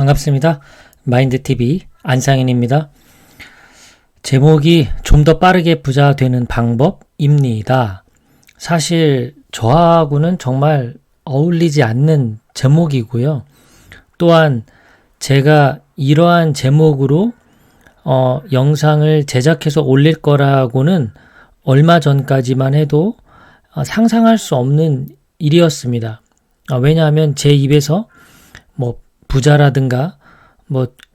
반갑습니다. 마인드TV 안상인입니다. 제목이 좀 더 빠르게 부자 되는 방법입니다. 사실 저하고는 정말 어울리지 않는 제목이고요. 또한 제가 이러한 제목으로 영상을 제작해서 올릴 거라고는 얼마 전까지만 해도 상상할 수 없는 일이었습니다. 왜냐하면 제 입에서 부자라든가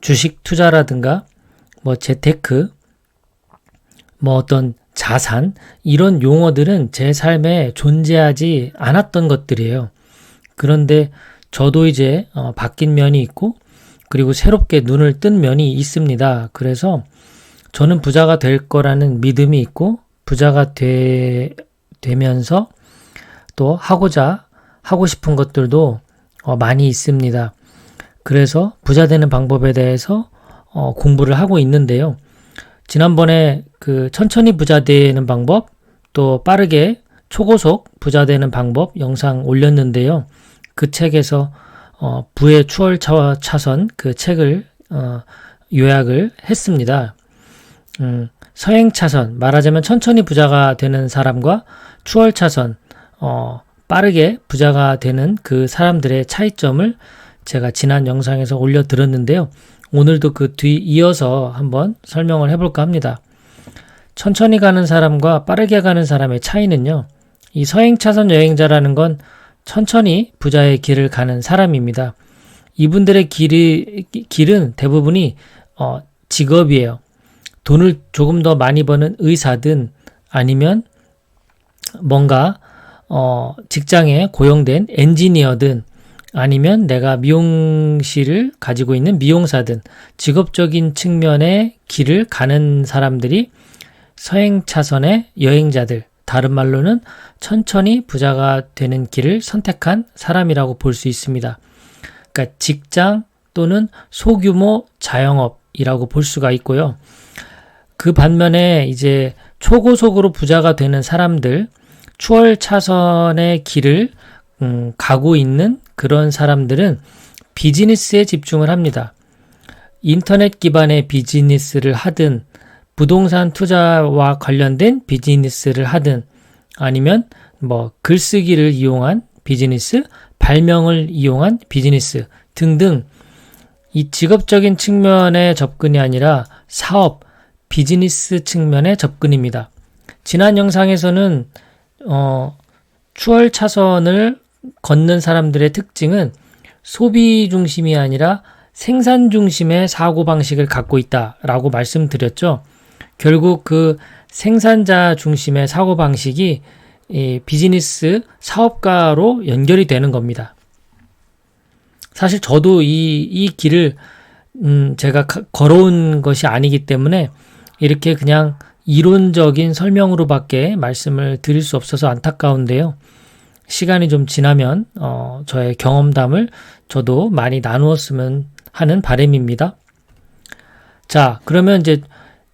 주식 투자라든가 재테크 어떤 자산 이런 용어들은 제 삶에 존재하지 않았던 것들이에요. 그런데 저도 이제 바뀐 면이 있고 그리고 새롭게 눈을 뜬 면이 있습니다. 그래서 저는 부자가 될 거라는 믿음이 있고 부자가 되면서 또 하고 싶은 것들도 많이 있습니다. 그래서 부자 되는 방법에 대해서 공부를 하고 있는데요. 지난번에 그 천천히 부자 되는 방법, 또 빠르게 초고속 부자 되는 방법 영상 올렸는데요. 그 책에서 부의 추월차선 그 책을 요약을 했습니다. 서행차선, 말하자면 천천히 부자가 되는 사람과 추월차선, 빠르게 부자가 되는 그 사람들의 차이점을 제가 지난 영상에서 올려드렸는데요. 오늘도 그 뒤 이어서 한번 설명을 해볼까 합니다. 천천히 가는 사람과 빠르게 가는 사람의 차이는요. 이 서행차선 여행자라는 건 천천히 부자의 길을 가는 사람입니다. 이분들의 길은 대부분이 직업이에요. 돈을 조금 더 많이 버는 의사든 아니면 뭔가 직장에 고용된 엔지니어든 아니면 내가 미용실을 가지고 있는 미용사든 직업적인 측면의 길을 가는 사람들이 서행차선의 여행자들, 다른 말로는 천천히 부자가 되는 길을 선택한 사람이라고 볼 수 있습니다. 그러니까 직장 또는 소규모 자영업이라고 볼 수가 있고요. 그 반면에 이제 초고속으로 부자가 되는 사람들, 추월차선의 길을 가고 있는 그런 사람들은 비즈니스에 집중을 합니다. 인터넷 기반의 비즈니스를 하든 부동산 투자와 관련된 비즈니스를 하든 아니면 글쓰기를 이용한 비즈니스, 발명을 이용한 비즈니스 등등 이 직업적인 측면의 접근이 아니라 사업, 비즈니스 측면의 접근입니다. 지난 영상에서는 추월차선을 걷는 사람들의 특징은 소비 중심이 아니라 생산 중심의 사고방식을 갖고 있다라고 말씀드렸죠. 결국 그 생산자 중심의 사고방식이 이 비즈니스 사업가로 연결이 되는 겁니다. 사실 저도 이 길을 제가 걸어온 것이 아니기 때문에 이렇게 그냥 이론적인 설명으로밖에 말씀을 드릴 수 없어서 안타까운데요. 시간이 좀 지나면 저의 경험담을 저도 많이 나누었으면 하는 바람입니다. 자, 그러면 이제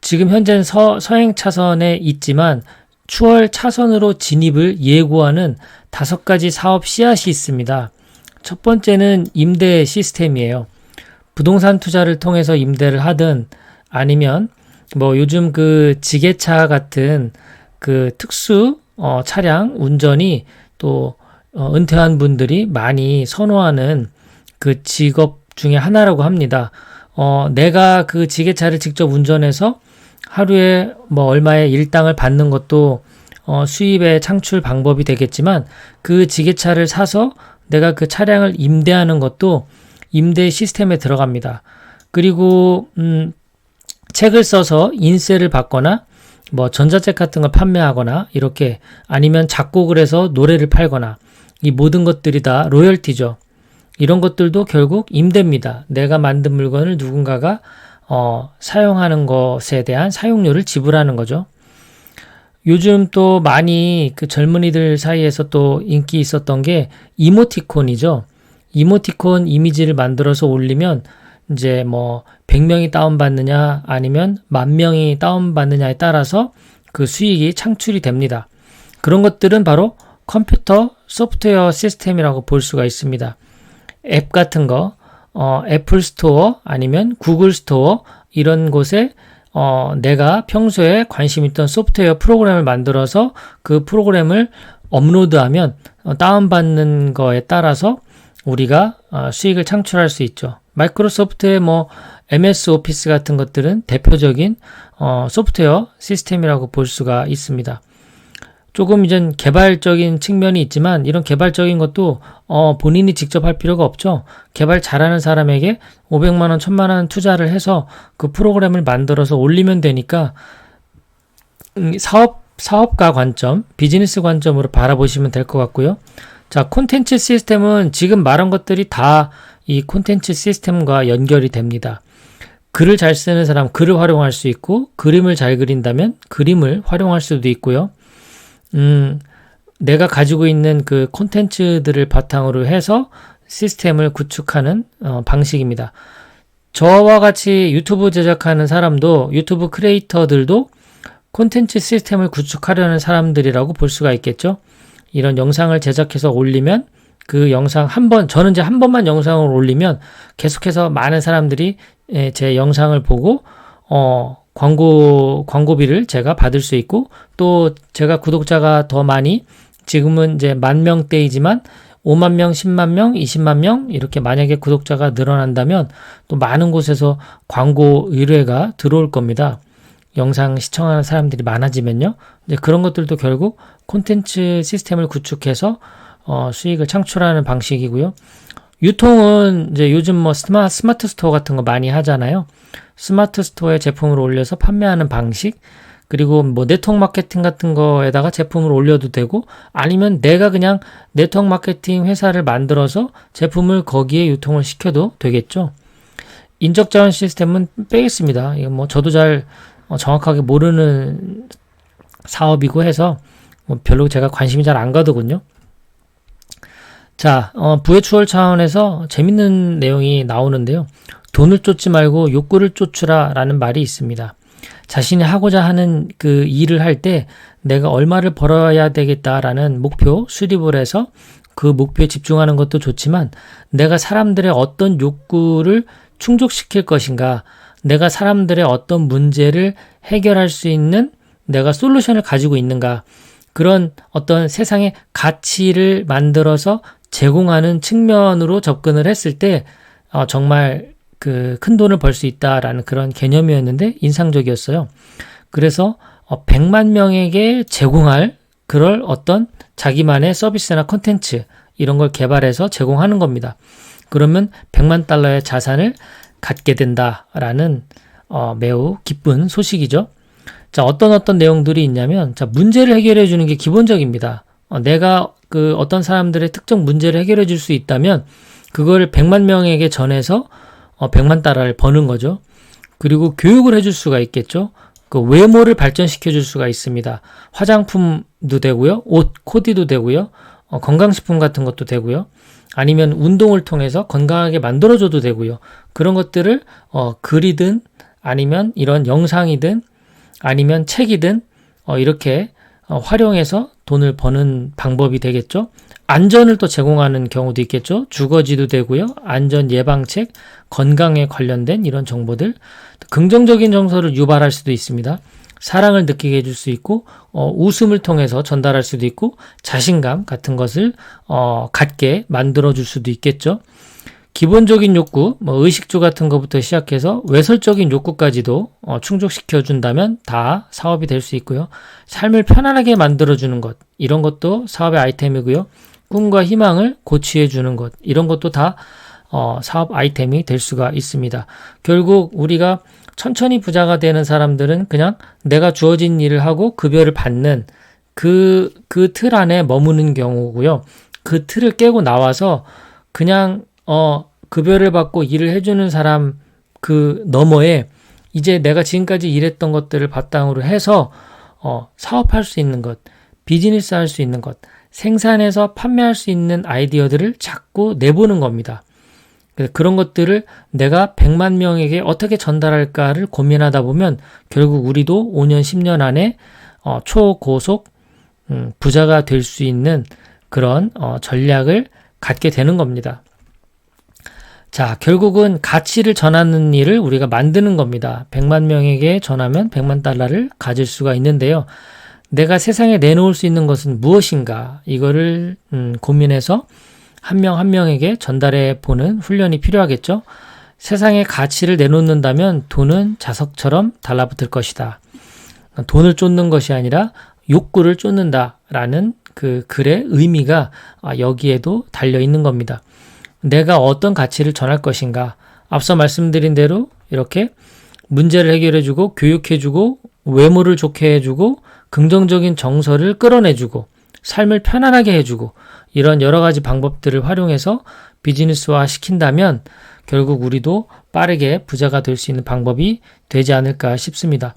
지금 현재는 서행차선에 있지만 추월차선으로 진입을 예고하는 5가지 사업 씨앗이 있습니다. 첫 번째는 임대 시스템이에요. 부동산 투자를 통해서 임대를 하든 아니면 요즘 그 지게차 같은 그 특수 차량 운전이 또 은퇴한 분들이 많이 선호하는 그 직업 중에 하나라고 합니다. 내가 그 지게차를 직접 운전해서 하루에 얼마의 일당을 받는 것도 수입의 창출 방법이 되겠지만 그 지게차를 사서 내가 그 차량을 임대하는 것도 임대 시스템에 들어갑니다. 그리고 책을 써서 인세를 받거나 전자책 같은 걸 판매하거나 이렇게 아니면 작곡을 해서 노래를 팔거나 이 모든 것들이 다 로열티죠. 이런 것들도 결국 임대입니다. 내가 만든 물건을 누군가가 사용하는 것에 대한 사용료를 지불하는 거죠. 요즘 또 많이 그 젊은이들 사이에서 또 인기 있었던 게 이모티콘이죠. 이모티콘 이미지를 만들어서 올리면 이제 100명이 다운받느냐 아니면 10,000명이 다운받느냐에 따라서 그 수익이 창출이 됩니다. 그런 것들은 바로 컴퓨터 소프트웨어 시스템이라고 볼 수가 있습니다. 앱 같은 거 애플 스토어 아니면 구글 스토어 이런 곳에 내가 평소에 관심 있던 소프트웨어 프로그램을 만들어서 그 프로그램을 업로드하면 다운받는 거에 따라서 우리가 수익을 창출할 수 있죠. 마이크로소프트의 MS 오피스 같은 것들은 대표적인 소프트웨어 시스템이라고 볼 수가 있습니다. 조금 이젠 개발적인 측면이 있지만 이런 개발적인 것도 본인이 직접 할 필요가 없죠. 개발 잘하는 사람에게 500만 원, 1000만 원 투자를 해서 그 프로그램을 만들어서 올리면 되니까 사업가 관점, 비즈니스 관점으로 바라보시면 될 것 같고요. 자, 콘텐츠 시스템은 지금 말한 것들이 다 이 콘텐츠 시스템과 연결이 됩니다. 글을 잘 쓰는 사람 글을 활용할 수 있고 그림을 잘 그린다면 그림을 활용할 수도 있고요. 내가 가지고 있는 그 콘텐츠들을 바탕으로 해서 시스템을 구축하는 방식입니다. 저와 같이 유튜브 제작하는 사람도 유튜브 크리에이터들도 콘텐츠 시스템을 구축하려는 사람들이라고 볼 수가 있겠죠. 이런 영상을 제작해서 올리면 그 영상 저는 이제 한 번만 영상을 올리면 계속해서 많은 사람들이 제 영상을 보고 광고비를 제가 받을 수 있고 또 제가 구독자가 더 많이 지금은 이제 10,000명대이지만 5만 명, 10만 명, 20만 명 이렇게 만약에 구독자가 늘어난다면 또 많은 곳에서 광고 의뢰가 들어올 겁니다. 영상 시청하는 사람들이 많아지면요. 이제 그런 것들도 결국 콘텐츠 시스템을 구축해서 수익을 창출하는 방식이고요. 유통은 이제 요즘 스마트 스토어 같은 거 많이 하잖아요. 스마트 스토어에 제품을 올려서 판매하는 방식, 그리고 네트워크 마케팅 같은 거에다가 제품을 올려도 되고, 아니면 내가 그냥 네트워크 마케팅 회사를 만들어서 제품을 거기에 유통을 시켜도 되겠죠. 인적 자원 시스템은 빼겠습니다. 이거 저도 잘 정확하게 모르는 사업이고 해서 별로 제가 관심이 잘 안 가더군요. 자, 부의 추월 차원에서 재밌는 내용이 나오는데요. 돈을 쫓지 말고 욕구를 쫓으라 라는 말이 있습니다. 자신이 하고자 하는 그 일을 할 때 내가 얼마를 벌어야 되겠다라는 목표 수립을 해서 그 목표에 집중하는 것도 좋지만 내가 사람들의 어떤 욕구를 충족시킬 것인가, 내가 사람들의 어떤 문제를 해결할 수 있는 내가 솔루션을 가지고 있는가, 그런 어떤 세상의 가치를 만들어서 제공하는 측면으로 접근을 했을 때 정말 그 큰 돈을 벌 수 있다라는 그런 개념이었는데 인상적이었어요. 그래서 100만 명에게 제공할 그럴 어떤 자기만의 서비스나 콘텐츠 이런 걸 개발해서 제공하는 겁니다. 그러면 100만 달러의 자산을 갖게 된다라는 매우 기쁜 소식이죠. 자, 어떤 내용들이 있냐면, 자, 문제를 해결해 주는 게 기본적입니다. 내가 그 어떤 사람들의 특정 문제를 해결해 줄 수 있다면 그걸 100만 명에게 전해서 100만 달러를 버는 거죠. 그리고 교육을 해줄 수가 있겠죠. 그 외모를 발전시켜 줄 수가 있습니다. 화장품도 되고요. 옷, 코디도 되고요. 건강식품 같은 것도 되고요. 아니면 운동을 통해서 건강하게 만들어줘도 되고요. 그런 것들을 글이든 아니면 이런 영상이든 아니면 책이든 이렇게 활용해서 돈을 버는 방법이 되겠죠. 안전을 또 제공하는 경우도 있겠죠. 주거지도 되고요. 안전 예방책, 건강에 관련된 이런 정보들, 긍정적인 정서를 유발할 수도 있습니다. 사랑을 느끼게 해줄 수 있고 웃음을 통해서 전달할 수도 있고 자신감 같은 것을 갖게 만들어줄 수도 있겠죠. 기본적인 욕구, 의식주 같은 것부터 시작해서 외설적인 욕구까지도 충족시켜준다면 다 사업이 될 수 있고요. 삶을 편안하게 만들어주는 것, 이런 것도 사업의 아이템이고요. 꿈과 희망을 고취해주는 것, 이런 것도 다 사업 아이템이 될 수가 있습니다. 결국 우리가 천천히 부자가 되는 사람들은 그냥 내가 주어진 일을 하고 급여를 받는 그 틀 안에 머무는 경우고요. 그 틀을 깨고 나와서 그냥 급여를 받고 일을 해주는 사람 그 너머에 이제 내가 지금까지 일했던 것들을 바탕으로 해서 사업할 수 있는 것, 비즈니스 할 수 있는 것, 생산해서 판매할 수 있는 아이디어들을 자꾸 내보는 겁니다. 그런 것들을 내가 100만 명에게 어떻게 전달할까를 고민하다 보면 결국 우리도 5년, 10년 안에 초고속 부자가 될 수 있는 그런 전략을 갖게 되는 겁니다. 자, 결국은 가치를 전하는 일을 우리가 만드는 겁니다. 100만 명에게 전하면 100만 달러를 가질 수가 있는데요. 내가 세상에 내놓을 수 있는 것은 무엇인가? 이거를 고민해서 한 명 한 명에게 전달해 보는 훈련이 필요하겠죠. 세상에 가치를 내놓는다면 돈은 자석처럼 달라붙을 것이다. 돈을 쫓는 것이 아니라 욕구를 쫓는다라는 그 글의 의미가 여기에도 달려 있는 겁니다. 내가 어떤 가치를 전할 것인가? 앞서 말씀드린 대로 이렇게 문제를 해결해주고 교육해주고 외모를 좋게 해주고 긍정적인 정서를 끌어내주고 삶을 편안하게 해주고 이런 여러 가지 방법들을 활용해서 비즈니스화 시킨다면 결국 우리도 빠르게 부자가 될 수 있는 방법이 되지 않을까 싶습니다.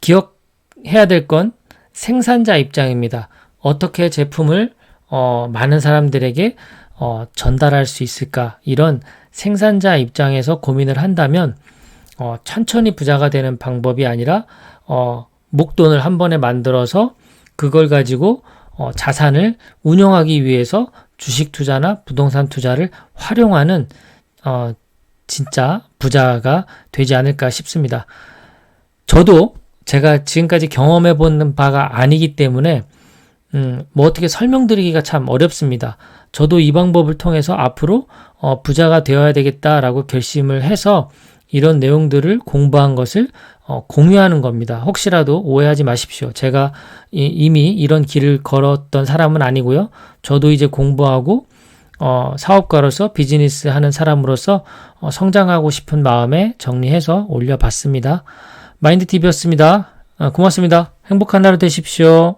기억해야 될 건 생산자 입장입니다. 어떻게 제품을 많은 사람들에게 전달할 수 있을까? 이런 생산자 입장에서 고민을 한다면 천천히 부자가 되는 방법이 아니라 목돈을 한 번에 만들어서 그걸 가지고 자산을 운영하기 위해서 주식 투자나 부동산 투자를 활용하는 진짜 부자가 되지 않을까 싶습니다. 저도 제가 지금까지 경험해 본 바가 아니기 때문에 뭐 어떻게 설명드리기가 참 어렵습니다. 저도 이 방법을 통해서 앞으로 부자가 되어야 되겠다라고 결심을 해서 이런 내용들을 공부한 것을 공유하는 겁니다. 혹시라도 오해하지 마십시오. 제가 이미 이런 길을 걸었던 사람은 아니고요. 저도 이제 공부하고 사업가로서 비즈니스 하는 사람으로서 성장하고 싶은 마음에 정리해서 올려봤습니다. 마인드TV였습니다. 고맙습니다. 행복한 하루 되십시오.